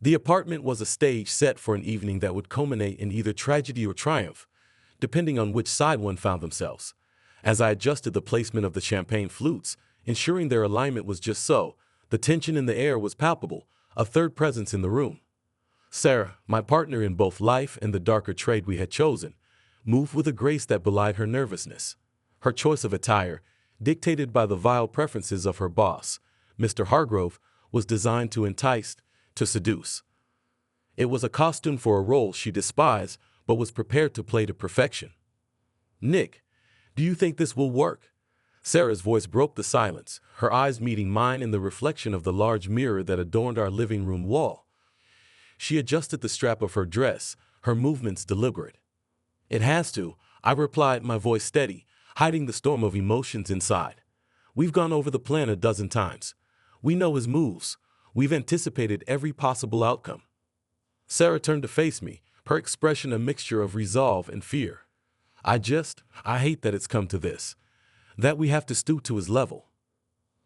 The apartment was a stage set for an evening that would culminate in either tragedy or triumph, depending on which side one found themselves. As I adjusted the placement of the champagne flutes, ensuring their alignment was just so, the tension in the air was palpable, a third presence in the room. Sarah, my partner in both life and the darker trade we had chosen, moved with a grace that belied her nervousness. Her choice of attire, dictated by the vile preferences of her boss, Mr. Hargrove, was designed to entice, to seduce. It was a costume for a role she despised, but was prepared to play to perfection. "Nick, do you think this will work?" Sarah's voice broke the silence, her eyes meeting mine in the reflection of the large mirror that adorned our living room wall. She adjusted the strap of her dress, her movements deliberate. "It has to," I replied, my voice steady, hiding the storm of emotions inside. "We've gone over the plan a dozen times. We know his moves. We've anticipated every possible outcome." Sarah turned to face me, her expression a mixture of resolve and fear. I hate that it's come to this. That we have to stoop to his level."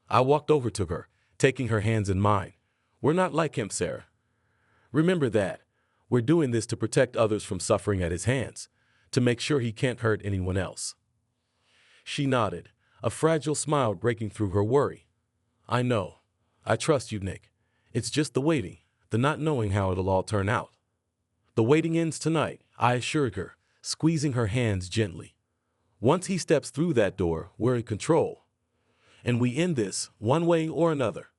I walked over to her, taking her hands in mine. "We're not like him, Sarah. Remember that. We're doing this to protect others from suffering at his hands, to make sure he can't hurt anyone else." She nodded, a fragile smile breaking through her worry. "I know. I trust you, Nick. It's just the waiting, the not knowing how it'll all turn out." "The waiting ends tonight," I assured her, squeezing her hands gently. "Once he steps through that door, we're in control. And we end this, one way or another."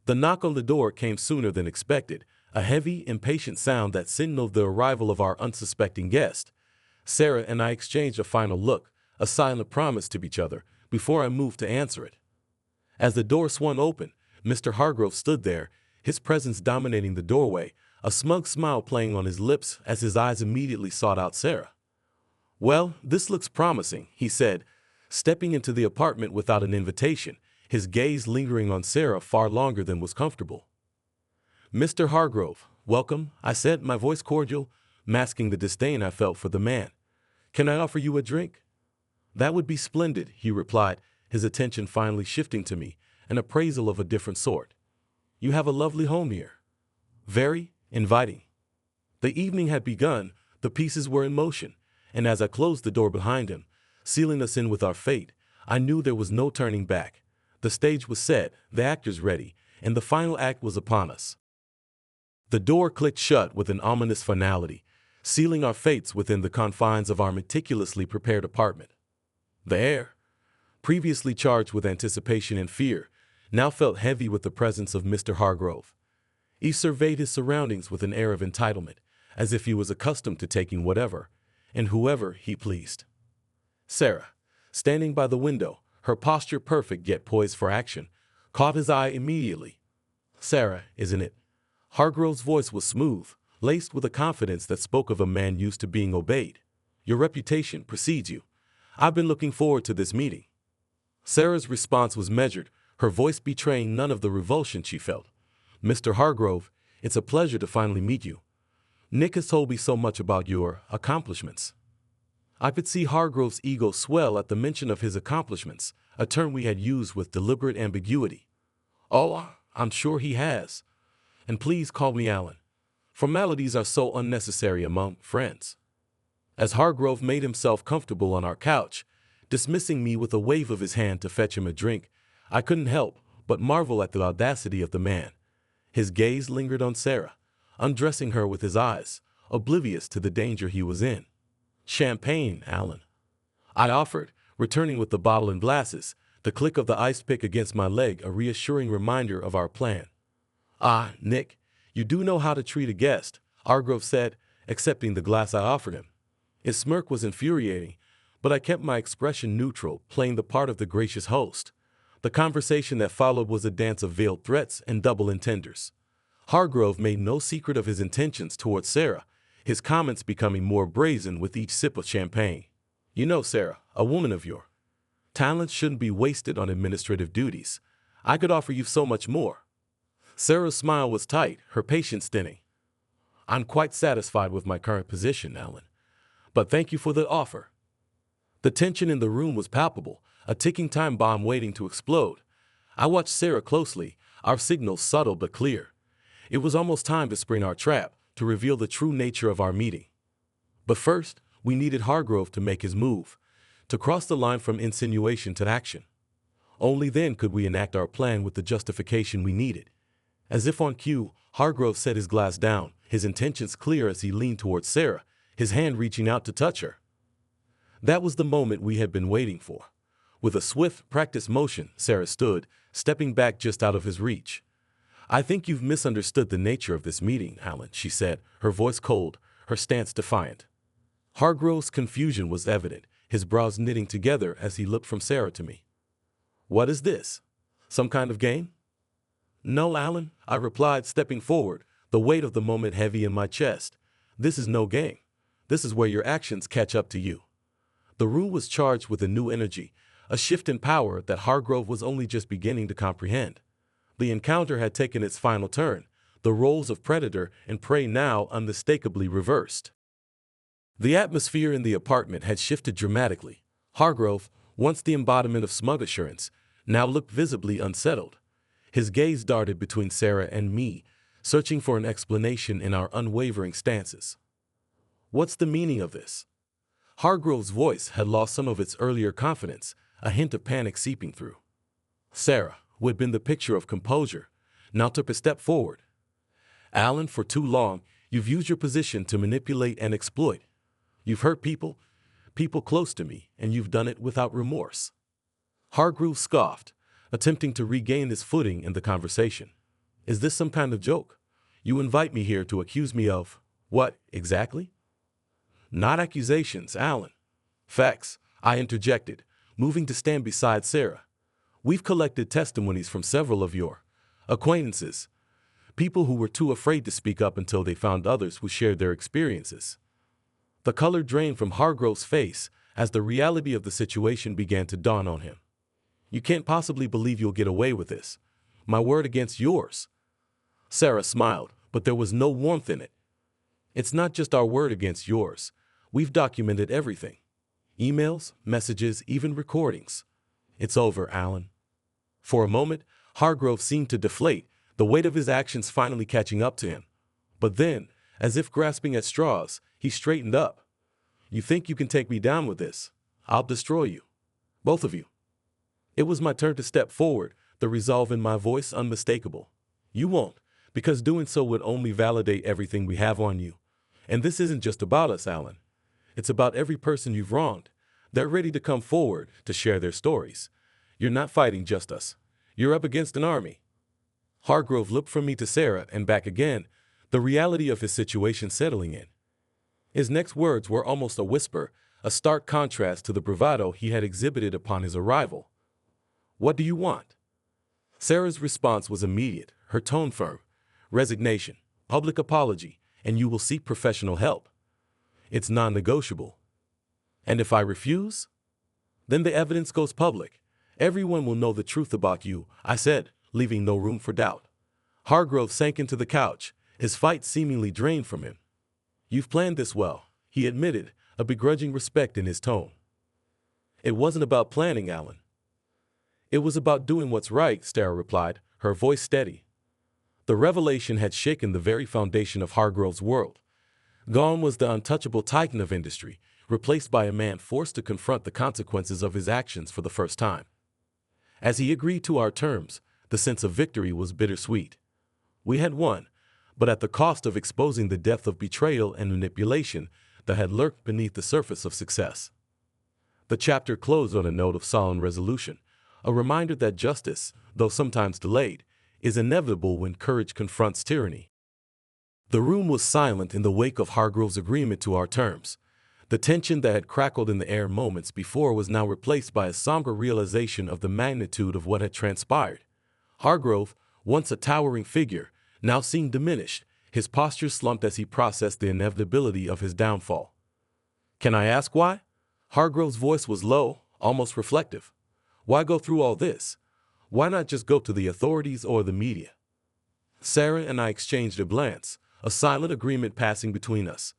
The knock on the door came sooner than expected, a heavy, impatient sound that signaled the arrival of our unsuspecting guest. Sarah and I exchanged a final look, a silent promise to each other, before I moved to answer it. As the door swung open, Mr. Hargrove stood there, his presence dominating the doorway, a smug smile playing on his lips as his eyes immediately sought out Sarah. "Well, this looks promising," he said, stepping into the apartment without an invitation, his gaze lingering on Sarah far longer than was comfortable. "Mr. Hargrove, welcome," I said, my voice cordial, masking the disdain I felt for the man. "Can I offer you a drink?" "That would be splendid," he replied, his attention finally shifting to me, an appraisal of a different sort. "You have a lovely home here. Very inviting." The evening had begun, the pieces were in motion, and as I closed the door behind him, sealing us in with our fate, I knew there was no turning back. The stage was set, the actors ready, and the final act was upon us. The door clicked shut with an ominous finality, sealing our fates within the confines of our meticulously prepared apartment. The air, previously charged with anticipation and fear, now felt heavy with the presence of Mr. Hargrove. He surveyed his surroundings with an air of entitlement, as if he was accustomed to taking whatever, and whoever he pleased. Sarah, standing by the window, her posture perfect yet poised for action, caught his eye immediately. "Sarah, isn't it?" Hargrove's voice was smooth, laced with a confidence that spoke of a man used to being obeyed. "Your reputation precedes you. I've been looking forward to this meeting." Sarah's response was measured, her voice betraying none of the revulsion she felt. "Mr. Hargrove, it's a pleasure to finally meet you. Nick has told me so much about your accomplishments." I could see Hargrove's ego swell at the mention of his accomplishments, a term we had used with deliberate ambiguity. "Oh, I'm sure he has. And please call me Alan. Formalities are so unnecessary among friends." As Hargrove made himself comfortable on our couch, dismissing me with a wave of his hand to fetch him a drink, I couldn't help but marvel at the audacity of the man. His gaze lingered on Sarah, undressing her with his eyes, oblivious to the danger he was in. "Champagne, Alan," I offered, returning with the bottle and glasses, the click of the ice pick against my leg a reassuring reminder of our plan. "Ah, Nick, you do know how to treat a guest," Hargrove said, accepting the glass I offered him. His smirk was infuriating, but I kept my expression neutral, playing the part of the gracious host. The conversation that followed was a dance of veiled threats and double entendres. Hargrove made no secret of his intentions towards Sarah, his comments becoming more brazen with each sip of champagne. "You know, Sarah, a woman of your talents shouldn't be wasted on administrative duties. I could offer you so much more." Sarah's smile was tight, her patience thinning. "I'm quite satisfied with my current position, Alan. But thank you for the offer." The tension in the room was palpable, a ticking time bomb waiting to explode. I watched Sarah closely, our signals subtle but clear. It was almost time to spring our trap, to reveal the true nature of our meeting. But first, we needed Hargrove to make his move, to cross the line from insinuation to action. Only then could we enact our plan with the justification we needed. As if on cue, Hargrove set his glass down, his intentions clear as he leaned towards Sarah, his hand reaching out to touch her. That was the moment we had been waiting for. With a swift, practiced motion, Sarah stood, stepping back just out of his reach. "I think you've misunderstood the nature of this meeting, Alan," she said, her voice cold, her stance defiant. Hargrove's confusion was evident, his brows knitting together as he looked from Sarah to me. "What is this? Some kind of game?" "No, Alan," I replied, stepping forward, the weight of the moment heavy in my chest. "This is no game. This is where your actions catch up to you." The room was charged with a new energy, a shift in power that Hargrove was only just beginning to comprehend. The encounter had taken its final turn, the roles of predator and prey now unmistakably reversed. The atmosphere in the apartment had shifted dramatically. Hargrove, once the embodiment of smug assurance, now looked visibly unsettled. His gaze darted between Sarah and me, searching for an explanation in our unwavering stances. "What's the meaning of this?" Hargrove's voice had lost some of its earlier confidence, a hint of panic seeping through. Sarah, who had been the picture of composure, now took a step forward. "Alan, for too long, you've used your position to manipulate and exploit. You've hurt people close to me, and you've done it without remorse." Hargrove scoffed, attempting to regain his footing in the conversation. "Is this some kind of joke? You invite me here to accuse me of what, exactly?" "Not accusations, Alan. Facts," I interjected, moving to stand beside Sarah. "We've collected testimonies from several of your acquaintances, people who were too afraid to speak up until they found others who shared their experiences." The color drained from Hargrove's face as the reality of the situation began to dawn on him. "You can't possibly believe you'll get away with this. My word against yours." Sarah smiled, but there was no warmth in it. "It's not just our word against yours. We've documented everything. Emails, messages, even recordings. It's over, Alan." For a moment, Hargrove seemed to deflate, the weight of his actions finally catching up to him. But then, as if grasping at straws, he straightened up. "You think you can take me down with this? I'll destroy you. Both of you." It was my turn to step forward, the resolve in my voice unmistakable. "You won't, because doing so would only validate everything we have on you. And this isn't just about us, Alan. It's about every person you've wronged. They're ready to come forward to share their stories. You're not fighting just us. You're up against an army." Hargrove looked from me to Sarah and back again, the reality of his situation settling in. His next words were almost a whisper, a stark contrast to the bravado he had exhibited upon his arrival. "What do you want?" Sarah's response was immediate, her tone firm. "Resignation, public apology, and you will seek professional help. It's non-negotiable." "And if I refuse?" "Then the evidence goes public. Everyone will know the truth about you," I said, leaving no room for doubt. Hargrove sank into the couch, his fight seemingly drained from him. "You've planned this well," he admitted, a begrudging respect in his tone. "It wasn't about planning, Alan. It was about doing what's right," Sarah replied, her voice steady. The revelation had shaken the very foundation of Hargrove's world. Gone was the untouchable titan of industry, replaced by a man forced to confront the consequences of his actions for the first time. As he agreed to our terms, the sense of victory was bittersweet. We had won, but at the cost of exposing the depth of betrayal and manipulation that had lurked beneath the surface of success. The chapter closed on a note of solemn resolution, a reminder that justice, though sometimes delayed, is inevitable when courage confronts tyranny. The room was silent in the wake of Hargrove's agreement to our terms. The tension that had crackled in the air moments before was now replaced by a somber realization of the magnitude of what had transpired. Hargrove, once a towering figure, now seemed diminished, his posture slumped as he processed the inevitability of his downfall. "Can I ask why?" Hargrove's voice was low, almost reflective. "Why go through all this? Why not just go to the authorities or the media?" Sarah and I exchanged a glance, a silent agreement passing between us.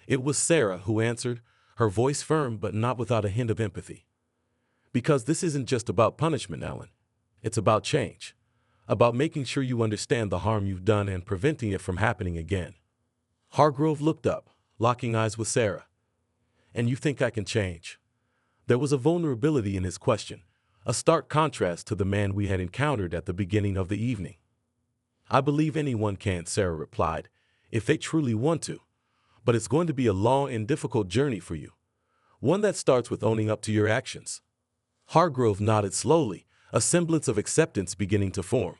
It was Sarah who answered, her voice firm but not without a hint of empathy. "Because this isn't just about punishment, Alan. It's about change. about making sure you understand the harm you've done and preventing it from happening again. Hargrove looked up, locking eyes with Sarah. And you think I can change? There was a vulnerability in his question, a stark contrast to the man we had encountered at the beginning of the evening. I believe anyone can, Sarah replied, if they truly want to. But it's going to be a long and difficult journey for you. One that starts with owning up to your actions. Hargrove nodded slowly, a semblance of acceptance beginning to form.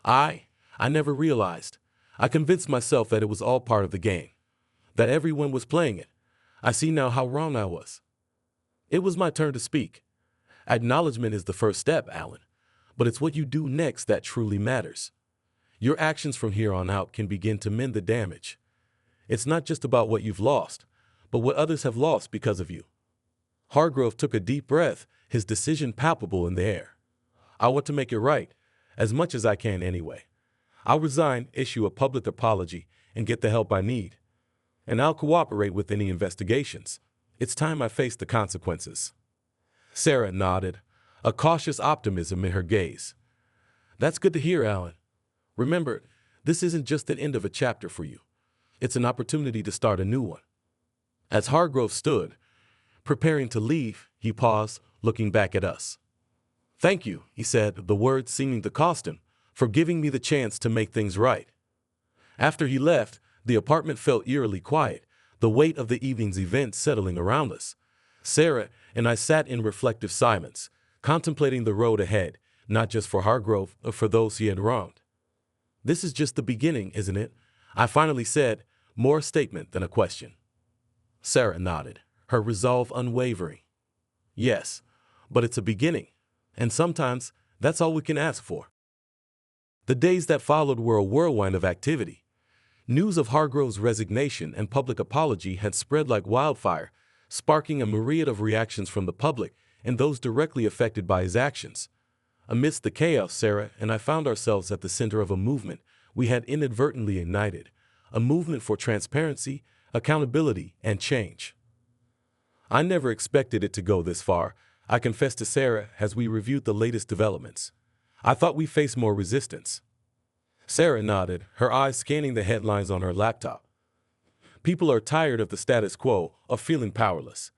I never realized. I convinced myself that it was all part of the game, that everyone was playing it. I see now how wrong I was. It was my turn to speak. Acknowledgement is the first step, Alan, but it's what you do next that truly matters. Your actions from here on out can begin to mend the damage. It's not just about what you've lost, but what others have lost because of you. Hargrove took a deep breath, his decision palpable in the air. I want to make it right, as much as I can anyway. I'll resign, issue a public apology, and get the help I need. And I'll cooperate with any investigations. It's time I face the consequences. Sarah nodded, a cautious optimism in her gaze. That's good to hear, Alan. Remember, this isn't just the end of a chapter for you. It's an opportunity to start a new one. As Hargrove stood, preparing to leave, he paused, looking back at us. Thank you, he said, the words seeming to cost him, for giving me the chance to make things right. After he left, the apartment felt eerily quiet, the weight of the evening's events settling around us. Sarah and I sat in reflective silence, contemplating the road ahead, not just for Hargrove, but for those he had wronged. This is just the beginning, isn't it? I finally said, more a statement than a question. Sarah nodded, her resolve unwavering. Yes, but it's a beginning, and sometimes that's all we can ask for. The days that followed were a whirlwind of activity. News of Hargrove's resignation and public apology had spread like wildfire, sparking a myriad of reactions from the public and those directly affected by his actions. Amidst the chaos, Sarah and I found ourselves at the center of a movement we had inadvertently ignited, a movement for transparency, accountability, and change. I never expected it to go this far, I confessed to Sarah as we reviewed the latest developments. I thought we faced more resistance. Sarah nodded, her eyes scanning the headlines on her laptop. People are tired of the status quo, of feeling powerless.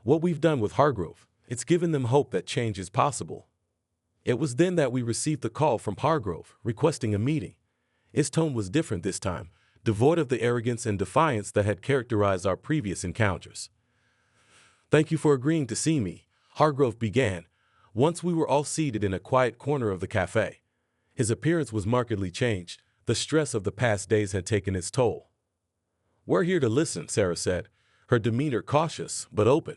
What we've done with Hargrove, it's given them hope that change is possible. It was then that we received the call from Hargrove, requesting a meeting. His tone was different this time, devoid of the arrogance and defiance that had characterized our previous encounters. Thank you for agreeing to see me, Hargrove began, once we were all seated in a quiet corner of the cafe. His appearance was markedly changed. The stress of the past days had taken its toll. We're here to listen, Sarah said, her demeanor cautious but open.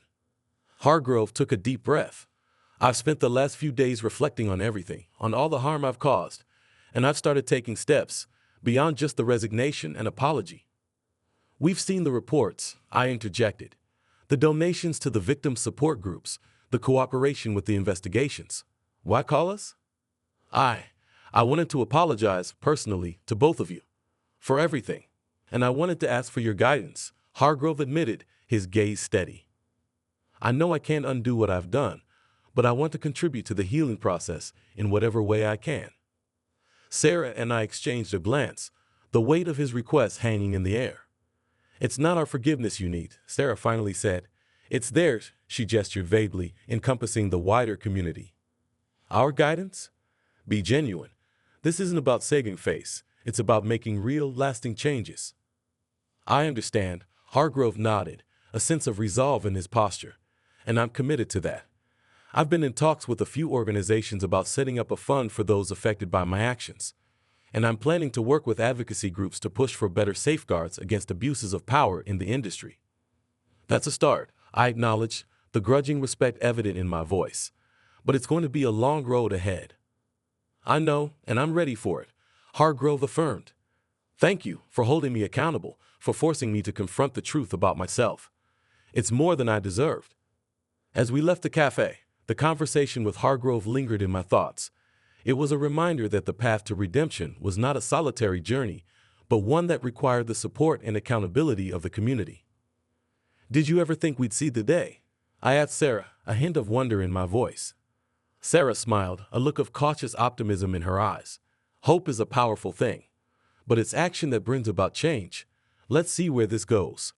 Hargrove took a deep breath. I've spent the last few days reflecting on everything, on all the harm I've caused, and I've started taking steps beyond just the resignation and apology. We've seen the reports, I interjected, the donations to the victim support groups, the cooperation with the investigations. Why call us? I wanted to apologize personally to both of you for everything, and I wanted to ask for your guidance, Hargrove admitted, his gaze steady. I know I can't undo what I've done, but I want to contribute to the healing process in whatever way I can. Sarah and I exchanged a glance, the weight of his request hanging in the air. It's not our forgiveness you need, Sarah finally said. It's theirs, she gestured vaguely, encompassing the wider community. Our guidance? Be genuine. This isn't about saving face. It's about making real, lasting changes. I understand, Hargrove nodded, a sense of resolve in his posture, and I'm committed to that. I've been in talks with a few organizations about setting up a fund for those affected by my actions, and I'm planning to work with advocacy groups to push for better safeguards against abuses of power in the industry. That's a start, I acknowledge, the grudging respect evident in my voice, but it's going to be a long road ahead. I know, and I'm ready for it, Hargrove affirmed. Thank you for holding me accountable, for forcing me to confront the truth about myself. It's more than I deserved. As we left the cafe, the conversation with Hargrove lingered in my thoughts. It was a reminder that the path to redemption was not a solitary journey, but one that required the support and accountability of the community. Did you ever think we'd see the day? I asked Sarah, a hint of wonder in my voice. Sarah smiled, a look of cautious optimism in her eyes. Hope is a powerful thing, but it's action that brings about change. Let's see where this goes.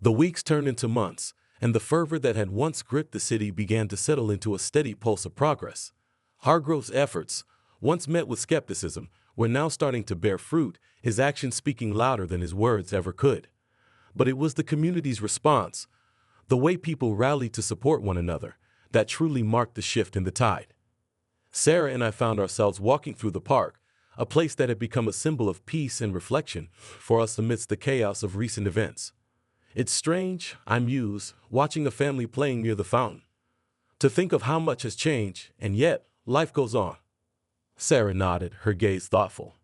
The weeks turned into months, and the fervor that had once gripped the city began to settle into a steady pulse of progress. Hargrove's efforts, once met with skepticism, were now starting to bear fruit, his actions speaking louder than his words ever could. But it was the community's response, the way people rallied to support one another, that truly marked the shift in the tide. Sarah and I found ourselves walking through the park, a place that had become a symbol of peace and reflection for us amidst the chaos of recent events. It's strange, I mused, watching a family playing near the fountain. To think of how much has changed, and yet, life goes on. Sarah nodded, her gaze thoughtful.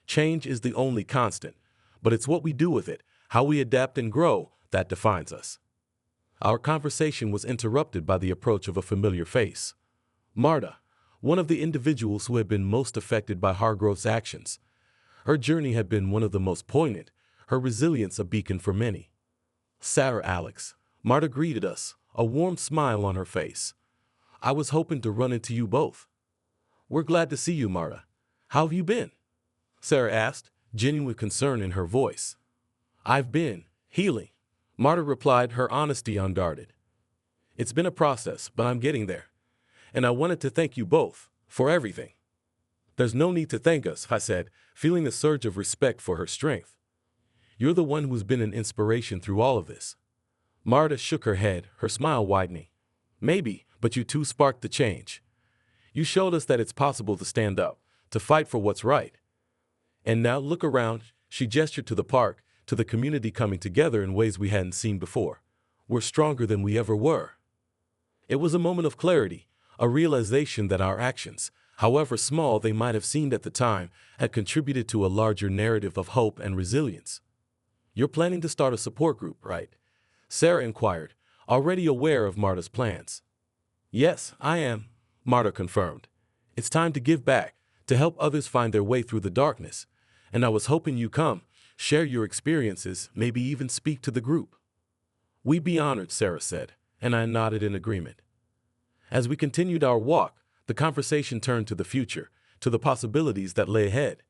Change is the only constant, but it's what we do with it, how we adapt and grow, that defines us. Our conversation was interrupted by the approach of a familiar face. Marta, one of the individuals who had been most affected by Hargrove's actions. Her journey had been one of the most poignant, her resilience a beacon for many. Sarah, Alex, Marta greeted us, a warm smile on her face. I was hoping to run into you both. We're glad to see you, Marta. How have you been? Sarah asked, genuine concern in her voice. I've been healing, Marta replied, her honesty unguarded. It's been a process, but I'm getting there. And I wanted to thank you both for everything. There's no need to thank us, I said, feeling a surge of respect for her strength. You're the one who's been an inspiration through all of this. Marta shook her head, her smile widening. Maybe, but you two sparked the change. You showed us that it's possible to stand up, to fight for what's right. And now look around, she gestured to the park, to the community coming together in ways we hadn't seen before. We're stronger than we ever were. It was a moment of clarity, a realization that our actions, however small they might have seemed at the time, had contributed to a larger narrative of hope and resilience. You're planning to start a support group, right? Sarah inquired, already aware of Marta's plans. Yes, I am, Marta confirmed. It's time to give back, to help others find their way through the darkness. And I was hoping you come, share your experiences, maybe even speak to the group. We'd be honored, Sarah said, and I nodded in agreement. As we continued our walk, the conversation turned to the future, to the possibilities that lay ahead.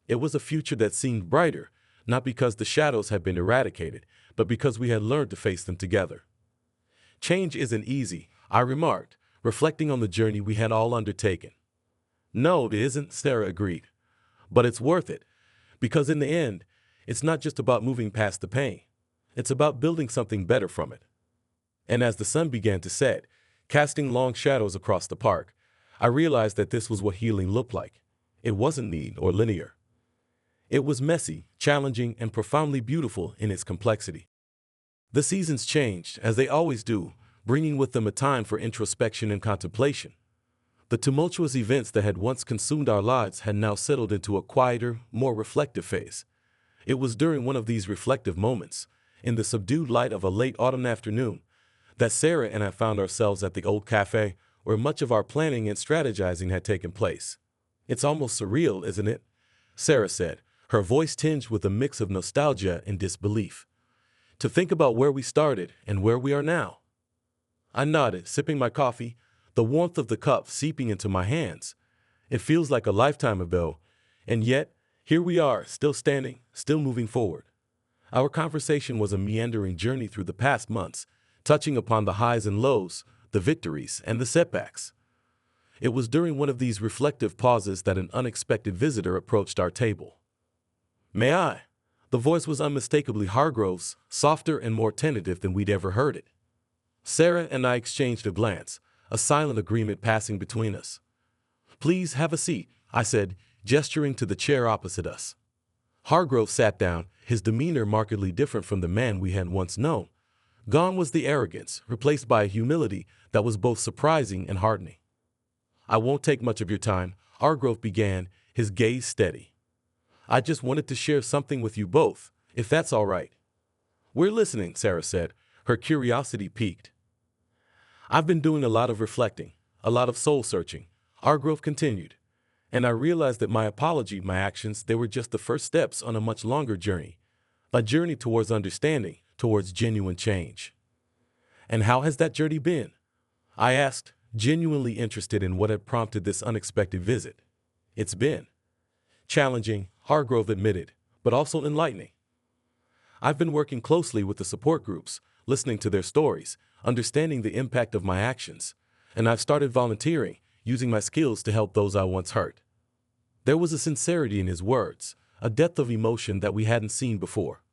It was a future that seemed brighter, not because the shadows had been eradicated, but because we had learned to face them together. Change isn't easy, I remarked, reflecting on the journey we had all undertaken. No, it isn't, Sarah agreed. But it's worth it, because in the end, it's not just about moving past the pain. It's about building something better from it. And as the sun began to set, casting long shadows across the park, I realized that this was what healing looked like. It wasn't neat or linear. It was messy, challenging, and profoundly beautiful in its complexity. The seasons changed, as they always do, bringing with them a time for introspection and contemplation. The tumultuous events that had once consumed our lives had now settled into a quieter, more reflective phase. It was during one of these reflective moments, in the subdued light of a late autumn afternoon, that Sarah and I found ourselves at the old cafe where much of our planning and strategizing had taken place. It's almost surreal, isn't it? Sarah said, her voice tinged with a mix of nostalgia and disbelief. To think about where we started and where we are now. I nodded, sipping my coffee, the warmth of the cup seeping into my hands. It feels like a lifetime ago, and yet, here we are, still standing, still moving forward. Our conversation was a meandering journey through the past months, touching upon the highs and lows, the victories and the setbacks. It was during one of these reflective pauses that an unexpected visitor approached our table. May I? The voice was unmistakably Hargrove's, softer and more tentative than we'd ever heard it. Sarah and I exchanged a glance, a silent agreement passing between us. Please have a seat, I said, gesturing to the chair opposite us. Hargrove sat down, his demeanor markedly different from the man we had once known. Gone was the arrogance, replaced by a humility that was both surprising and heartening. I won't take much of your time, Hargrove began, his gaze steady. I just wanted to share something with you both, if that's all right. We're listening, Sarah said, her curiosity piqued. I've been doing a lot of reflecting, a lot of soul-searching, Hargrove continued, and I realized that my apology, my actions, they were just the first steps on a much longer journey, a journey towards understanding, towards genuine change. And how has that journey been? I asked, genuinely interested in what had prompted this unexpected visit. It's been challenging, Hargrove admitted, but also enlightening. I've been working closely with the support groups, listening to their stories, understanding the impact of my actions, and I've started volunteering, using my skills to help those I once hurt. There was a sincerity in his words, a depth of emotion that we hadn't seen before.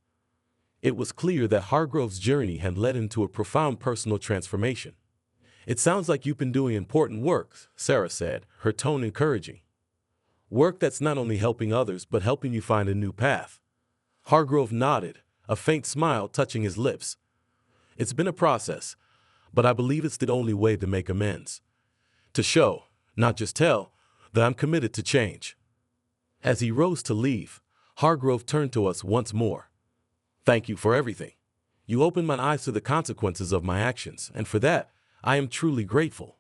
It was clear that Hargrove's journey had led him to a profound personal transformation. "It sounds like you've been doing important work," Sarah said, her tone encouraging. "Work that's not only helping others but helping you find a new path." Hargrove nodded, a faint smile touching his lips. "It's been a process, but I believe it's the only way to make amends. To show, not just tell, that I'm committed to change." As he rose to leave, Hargrove turned to us once more. "Thank you for everything. You opened my eyes to the consequences of my actions, and for that, I am truly grateful."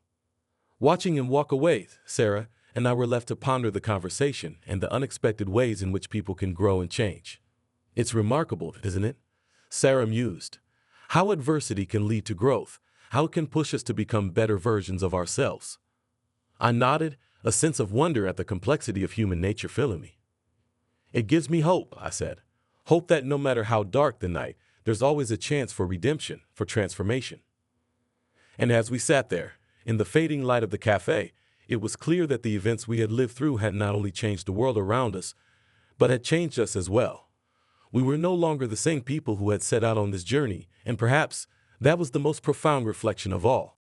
Watching him walk away, Sarah and I were left to ponder the conversation and the unexpected ways in which people can grow and change. "It's remarkable, isn't it?" Sarah mused. "How adversity can lead to growth, how it can push us to become better versions of ourselves." I nodded, a sense of wonder at the complexity of human nature filling me. "It gives me hope," I said. "Hope that no matter how dark the night, there's always a chance for redemption, for transformation." And as we sat there, in the fading light of the cafe, it was clear that the events we had lived through had not only changed the world around us, but had changed us as well. We were no longer the same people who had set out on this journey, and perhaps that was the most profound reflection of all.